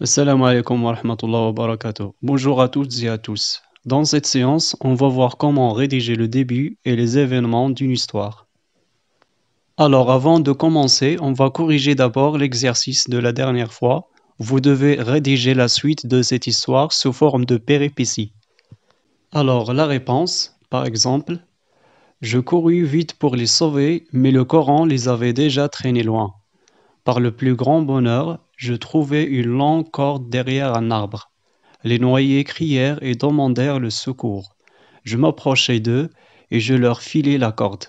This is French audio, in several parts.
Assalamu alaikum wa rahmatullahi wa barakatuh. Bonjour à toutes et à tous. Dans cette séance, on va voir comment rédiger le début et les événements d'une histoire. Alors avant de commencer, on va corriger d'abord l'exercice de la dernière fois. Vous devez rédiger la suite de cette histoire sous forme de péripéties. Alors la réponse, par exemple, je courus vite pour les sauver, mais le Coran les avait déjà traînés loin. Par le plus grand bonheur, je trouvai une longue corde derrière un arbre. Les noyés crièrent et demandèrent le secours. Je m'approchai d'eux et je leur filai la corde.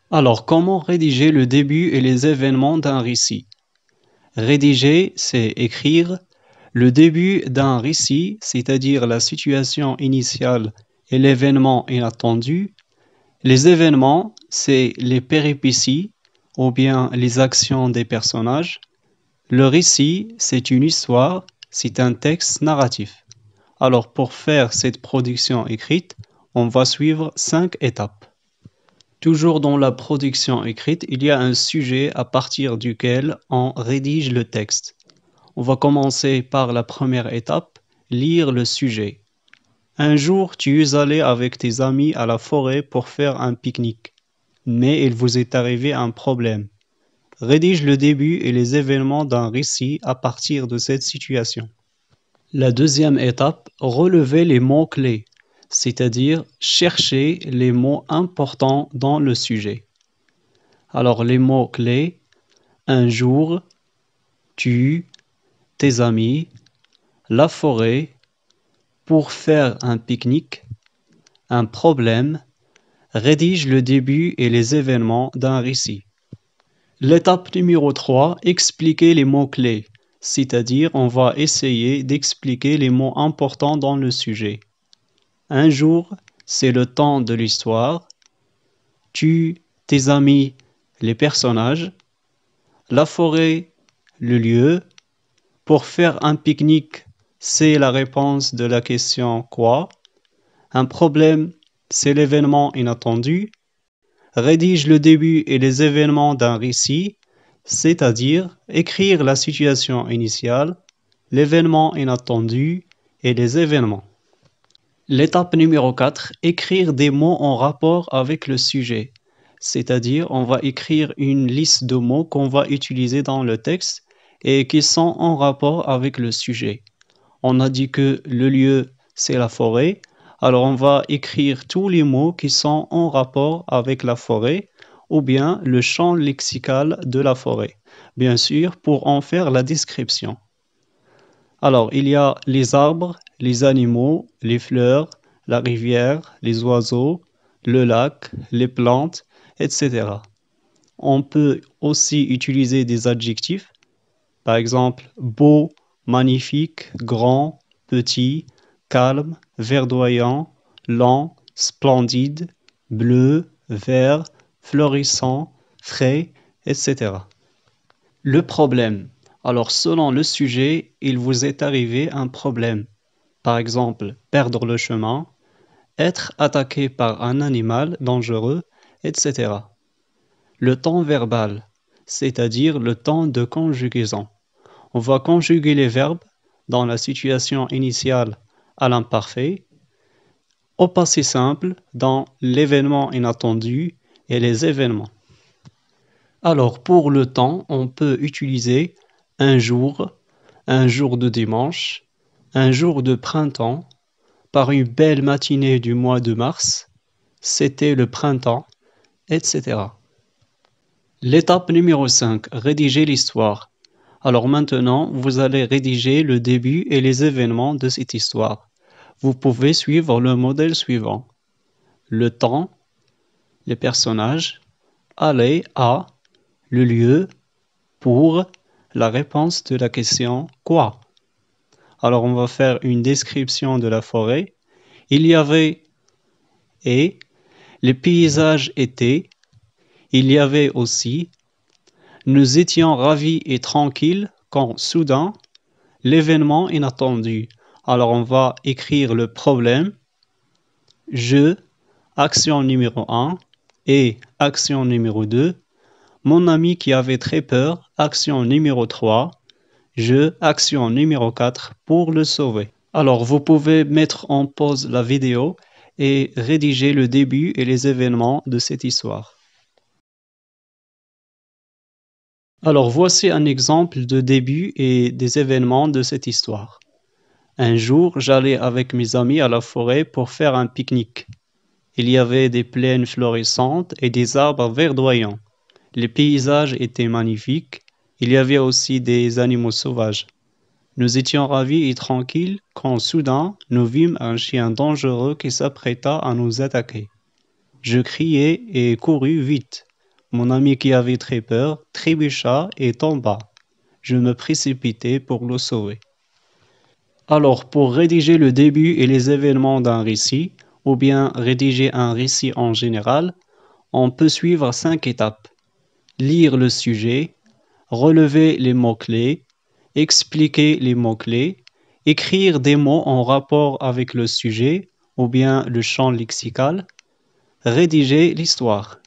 Alors, comment rédiger le début et les événements d'un récit? Rédiger, c'est écrire. Le début d'un récit, c'est-à-dire la situation initiale et l'événement inattendu. Les événements, c'est les péripéties ou bien les actions des personnages. Le récit, c'est une histoire, c'est un texte narratif. Alors pour faire cette production écrite, on va suivre 5 étapes. Toujours dans la production écrite, il y a un sujet à partir duquel on rédige le texte. On va commencer par la première étape, lire le sujet. Un jour, tu es allé avec tes amis à la forêt pour faire un pique-nique, mais il vous est arrivé un problème. Rédige le début et les événements d'un récit à partir de cette situation. La deuxième étape, relever les mots-clés, c'est-à-dire chercher les mots importants dans le sujet. Alors les mots-clés, un jour, tu, tes amis, la forêt, pour faire un pique-nique, un problème, rédige le début et les événements d'un récit. L'étape numéro 3, expliquer les mots-clés, c'est-à-dire on va essayer d'expliquer les mots importants dans le sujet. Un jour, c'est le temps de l'histoire. Tu, tes amis, les personnages. La forêt, le lieu. Pour faire un pique-nique, c'est la réponse de la question quoi. Un problème, c'est l'événement inattendu. Rédige le début et les événements d'un récit, c'est-à-dire écrire la situation initiale, l'événement inattendu et les événements. L'étape numéro 4, écrire des mots en rapport avec le sujet, c'est-à-dire on va écrire une liste de mots qu'on va utiliser dans le texte et qui sont en rapport avec le sujet. On a dit que le lieu, c'est la forêt. Alors, on va écrire tous les mots qui sont en rapport avec la forêt ou bien le champ lexical de la forêt, bien sûr, pour en faire la description. Alors, il y a les arbres, les animaux, les fleurs, la rivière, les oiseaux, le lac, les plantes, etc. On peut aussi utiliser des adjectifs, par exemple beau, magnifique, grand, petit, calme, verdoyant, lent, splendide, bleu, vert, florissant, frais, etc. Le problème. Alors selon le sujet, il vous est arrivé un problème. Par exemple, perdre le chemin, être attaqué par un animal dangereux, etc. Le temps verbal, c'est-à-dire le temps de conjugaison. On va conjuguer les verbes dans la situation initiale à l'imparfait, au passé simple dans l'événement inattendu et les événements. Alors pour le temps, on peut utiliser un jour de dimanche, un jour de printemps, par une belle matinée du mois de mars, c'était le printemps, etc. L'étape numéro 5, rédiger l'histoire. Alors maintenant, vous allez rédiger le début et les événements de cette histoire. Vous pouvez suivre le modèle suivant. Le temps, les personnages, aller à, le lieu, pour, la réponse de la question quoi. Alors on va faire une description de la forêt. Il y avait et, les paysages étaient, il y avait aussi, nous étions ravis et tranquilles quand soudain, l'événement inattendu. Alors on va écrire le problème, je, action numéro 1 et action numéro 2. Mon ami qui avait très peur, action numéro 3. Action numéro 4 pour le sauver. Alors, vous pouvez mettre en pause la vidéo et rédiger le début et les événements de cette histoire. Alors, voici un exemple de début et des événements de cette histoire. Un jour, j'allais avec mes amis à la forêt pour faire un pique-nique. Il y avait des plaines florissantes et des arbres verdoyants. Les paysages étaient magnifiques. Il y avait aussi des animaux sauvages. Nous étions ravis et tranquilles quand soudain nous vîmes un chien dangereux qui s'apprêta à nous attaquer. Je criai et courus vite. Mon ami qui avait très peur trébucha et tomba. Je me précipitai pour le sauver. Alors, pour rédiger le début et les événements d'un récit, ou bien rédiger un récit en général, on peut suivre 5 étapes. Lire le sujet, relever les mots-clés, expliquer les mots-clés, écrire des mots en rapport avec le sujet ou bien le champ lexical, rédiger l'histoire.